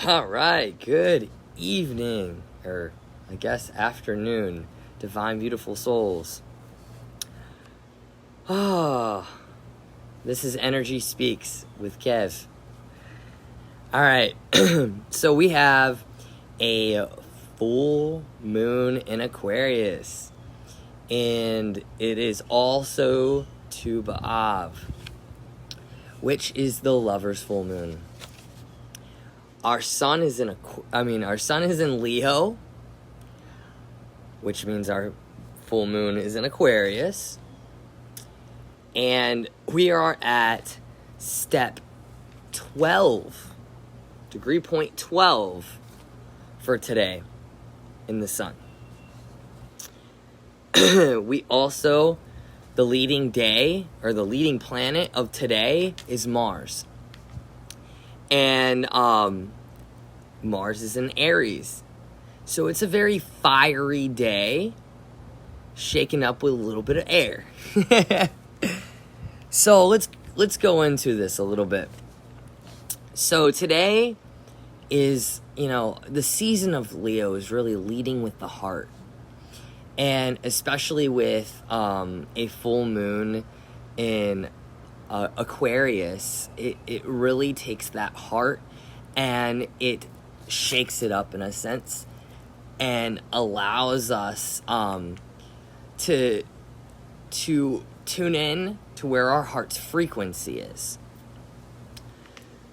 All right, good evening, or I guess afternoon, divine, beautiful souls. This is Energy Speaks with Kev. All right, so we have a full moon in Aquarius, and it is also Tu B'Av, which is the lover's full moon. Our sun is in Leo, which means our full moon is in Aquarius. And we are at step 12, degree point 12 for today in the sun. We also, the leading day, or the leading planet of today is Mars. And Mars is in Aries. So it's a very fiery day, shaken up with a little bit of air. So let's go into this a little bit. So today is, the season of Leo is really leading with the heart. And especially with a full moon in Aquarius, it really takes that heart and it shakes it up in a sense and allows us to tune in to where our heart's frequency is.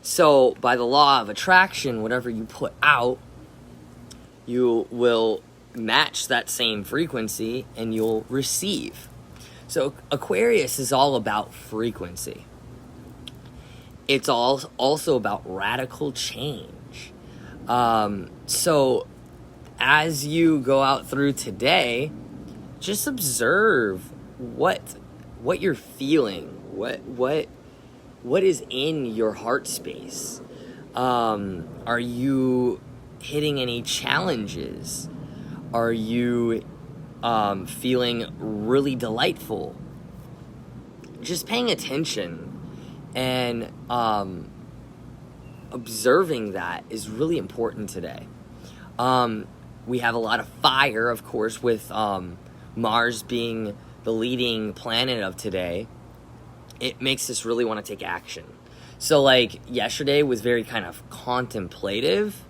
So by the law of attraction, whatever you put out, you will match that same frequency and you'll receive. So Aquarius is all about frequency. It's also about radical change. So as you go out through today, just observe what you're feeling, what is in your heart space. Are you hitting any challenges? Are you feeling really delightful? Just paying attention and observing that is really important today. We have a lot of fire, of course, with Mars being the leading planet of today. It makes us really want to take action. So like yesterday was very kind of contemplative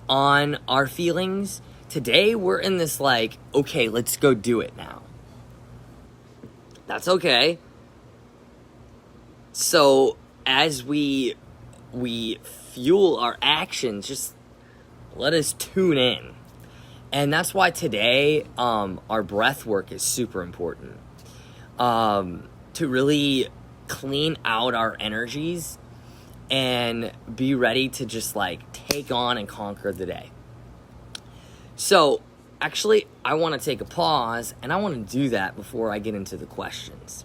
on our feelings. Today, we're in this okay, let's go do it now. That's okay. So, as we fuel our actions, just let us tune in. And that's why today, our breath work is super important. To really clean out our energies and be ready to just take on and conquer the day. So, actually, I want to take a pause, and I want to do that before I get into the questions.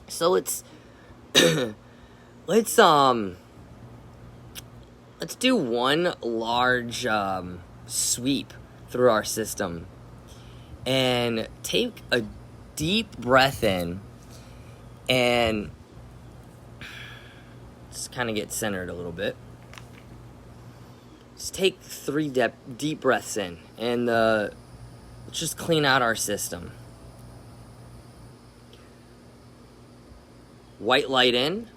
So let's do one large sweep through our system, and take a deep breath in, and just kind of get centered a little bit. Just take 3 deep breaths in, and let's just clean out our system. White light in.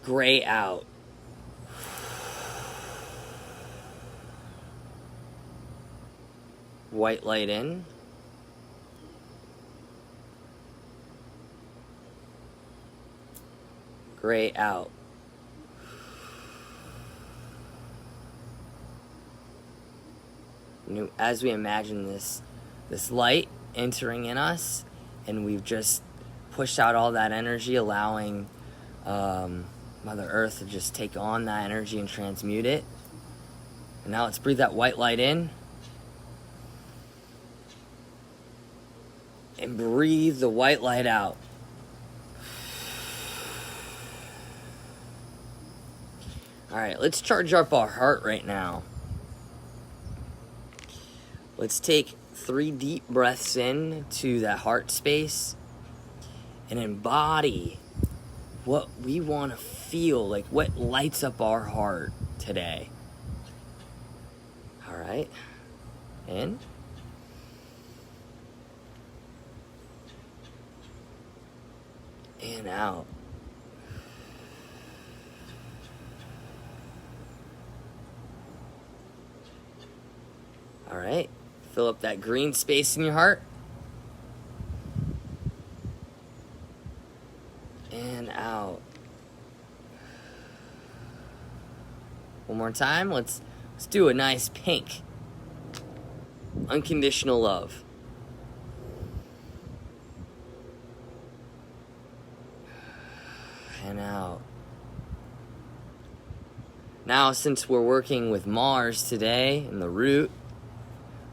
Gray out. White light in. Gray out. As we imagine this light entering in us, and we've just pushed out all that energy, allowing Mother Earth to just take on that energy and transmute it. And now let's breathe that white light in. And breathe the white light out. Alright, let's charge up our heart right now. Let's take 3 deep breaths in to that heart space and embody what we want to feel, like what lights up our heart today. All right. In. And out. All right. Fill up that green space in your heart. And out. One more time. Let's do a nice pink. Unconditional love. And out. Now, since we're working with Mars today in the root,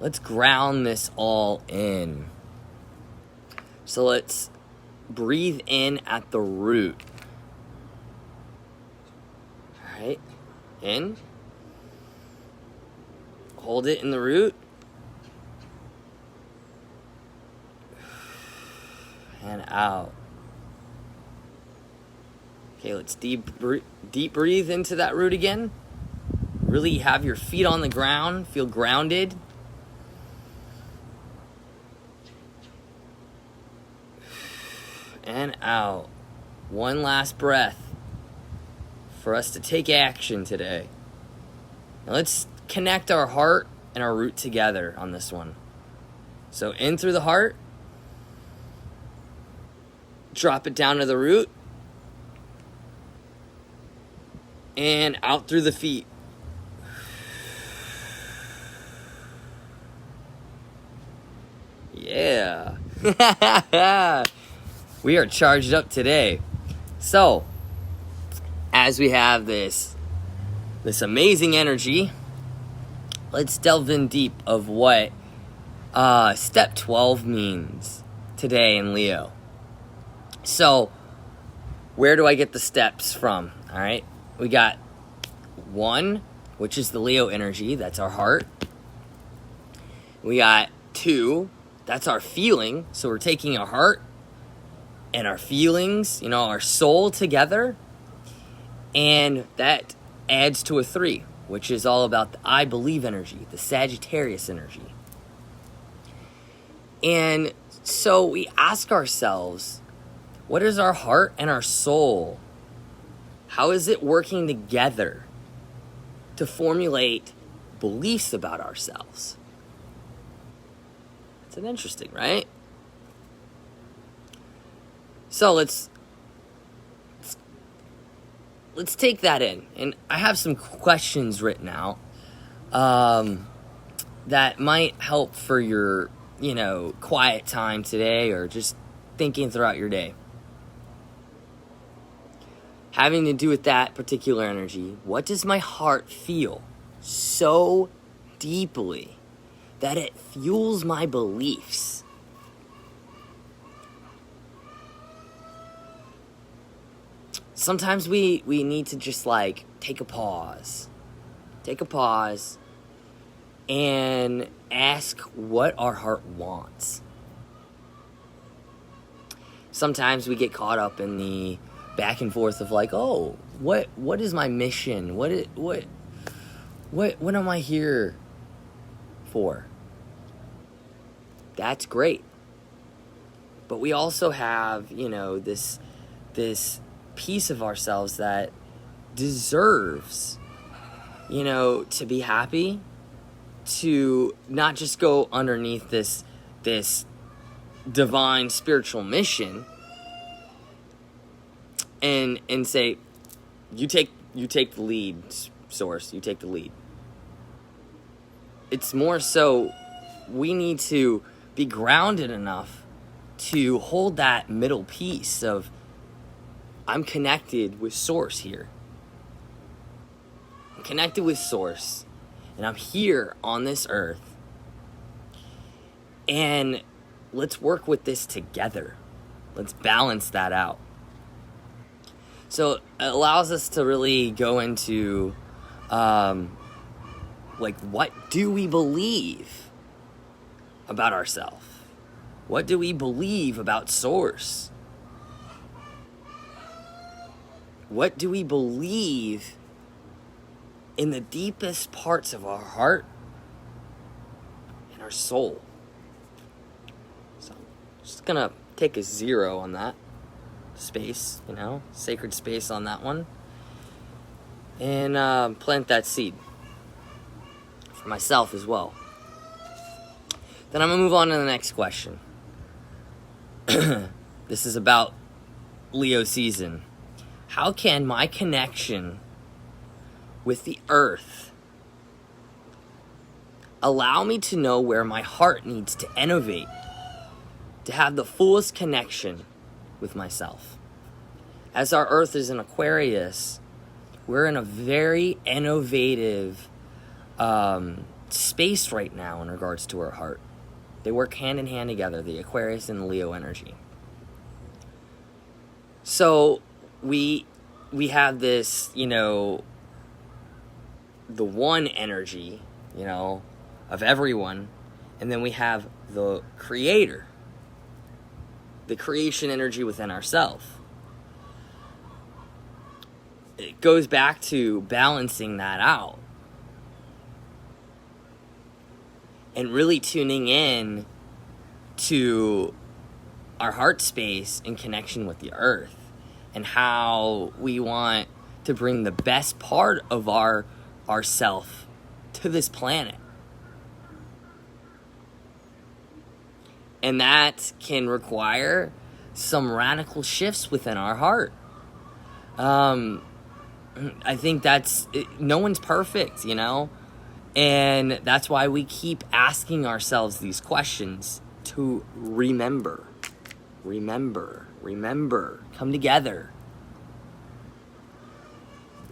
let's ground this all in. So let's breathe in at the root. All right. In. Hold it in the root. And out. Okay, let's deep breathe into that root again. Really have your feet on the ground. Feel grounded. And out. One last breath for us to take action today. Now let's connect our heart and our root together on this one. So in through the heart. Drop it down to the root. And out through the feet. Yeah. We are charged up today. So, as we have this amazing energy, let's delve in deep of what step 12 means today in Leo. So, where do I get the steps from? All right. We got 1, which is the Leo energy. That's our heart. We got 2, that's our feeling. So we're taking our heart and our feelings, our soul together. And that adds to a 3, which is all about the I believe energy, the Sagittarius energy. And so we ask ourselves, what is our heart and our soul? How is it working together to formulate beliefs about ourselves? It's an interesting, right? So let's take that in. And I have some questions written out that might help for your, quiet time today or just thinking throughout your day. Having to do with that particular energy, what does my heart feel so deeply that it fuels my beliefs? Sometimes we need to just take a pause and ask what our heart wants. Sometimes we get caught up in the back and forth of what is my mission? What am I here for? That's great. But we also have, this piece of ourselves that deserves, to be happy, to not just go underneath this divine spiritual mission and say, you take the lead, source, you take the lead. It's more so we need to be grounded enough to hold that middle piece of, I'm connected with source here. I'm connected with source, and I'm here on this earth. And let's work with this together. Let's balance that out. So it allows us to really go into, what do we believe about ourselves? What do we believe about source? What do we believe in the deepest parts of our heart and our soul? So I'm just gonna take a 0 on that space, sacred space on that one, and plant that seed for myself as well. Then I'm gonna move on to the next question. This is about Leo season. How can my connection with the earth allow me to know where my heart needs to innovate, to have the fullest connection with myself? As our earth is in Aquarius, we're in a very innovative space right now in regards to our heart. They work hand in hand together, the Aquarius and the Leo energy. So we have this, the one energy, of everyone, and then we have the creator, the creation energy within ourselves. It goes back to balancing that out and really tuning in to our heart space in connection with the earth, and how we want to bring the best part of ourself to this planet. And that can require some radical shifts within our heart. I think no one's perfect, and that's why we keep asking ourselves these questions, to remember, come together.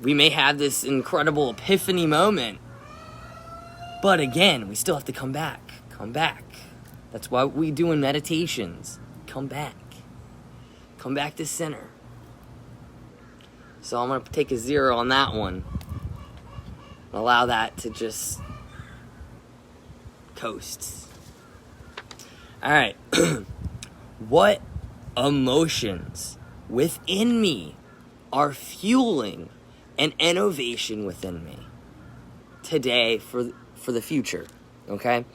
We may have this incredible epiphany moment, but again, we still have to come back. That's what we do in meditations. Come back to center. So I'm going to take a 0 on that one. Allow that to just coast. Alright. What emotions within me are fueling an innovation within me today for the future? Okay?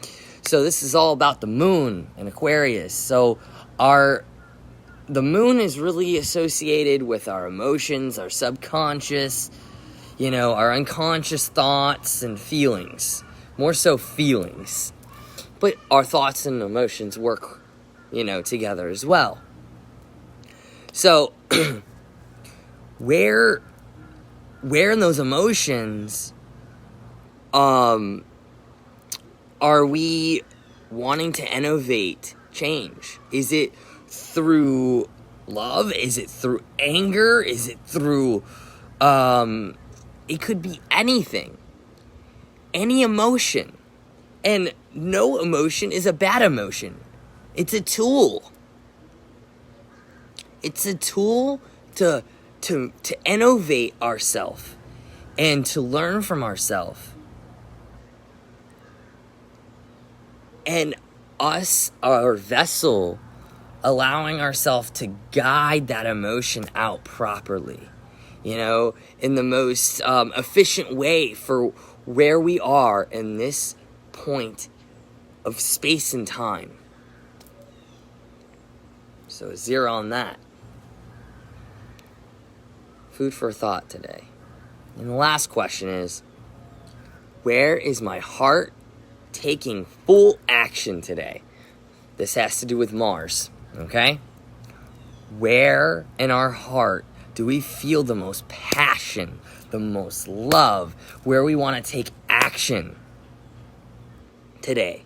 So this is all about the moon and Aquarius. So the moon is really associated with our emotions, our subconscious, our unconscious thoughts and feelings. More so feelings. But our thoughts and emotions work, together as well. So, where in those emotions are we wanting to innovate change? Is it through love? Is it through anger? Is it through it could be anything, any emotion. And no emotion is a bad emotion. It's a tool. It's a tool to innovate ourselves and to learn from ourselves. And us, our vessel, allowing ourselves to guide that emotion out properly, in the most efficient way for where we are in this point of space and time. So 0 on that. Food for thought today. And the last question is, where is my heart taking full action today? This has to do with Mars, okay? Where in our heart do we feel the most passion, the most love, where we want to take action today?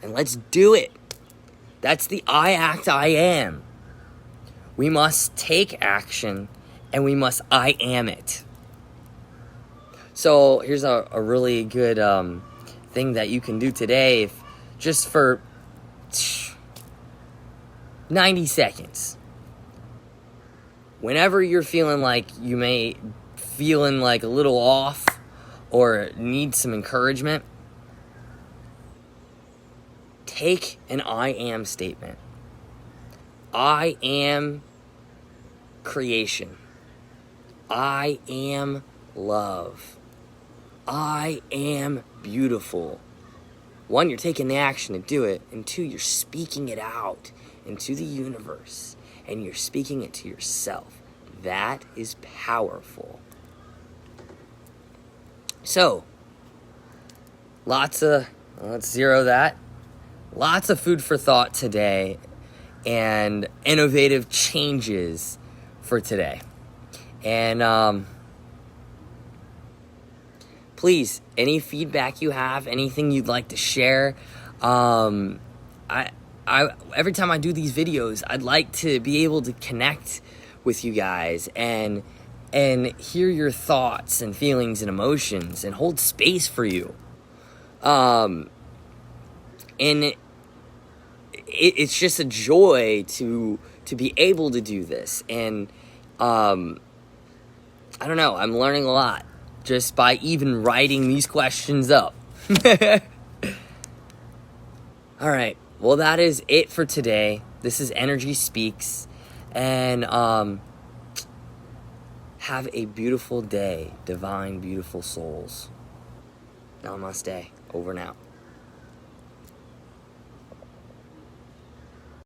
And let's do it. That's the I act, I am. We must take action, and we must I am it. So here's a really good thing that you can do today, just for 90 seconds. Whenever you're feeling like feeling like a little off or need some encouragement, take an I am statement. I am creation. I am love. I am beautiful. 1, you're taking the action to do it, and 2, you're speaking it out into the universe, and you're speaking it to yourself. That is powerful. So, let's zero that. Lots of food for thought today, and innovative changes for today. And please, any feedback you have, anything you'd like to share, I every time I do these videos, I'd like to be able to connect with you guys and hear your thoughts and feelings and emotions and hold space for you. And it's just a joy to be able to do this. And I don't know, I'm learning a lot just by even writing these questions up. All right, well, that is it for today. This is Energy Speaks, and have a beautiful day, divine, beautiful souls. Namaste. Over and out.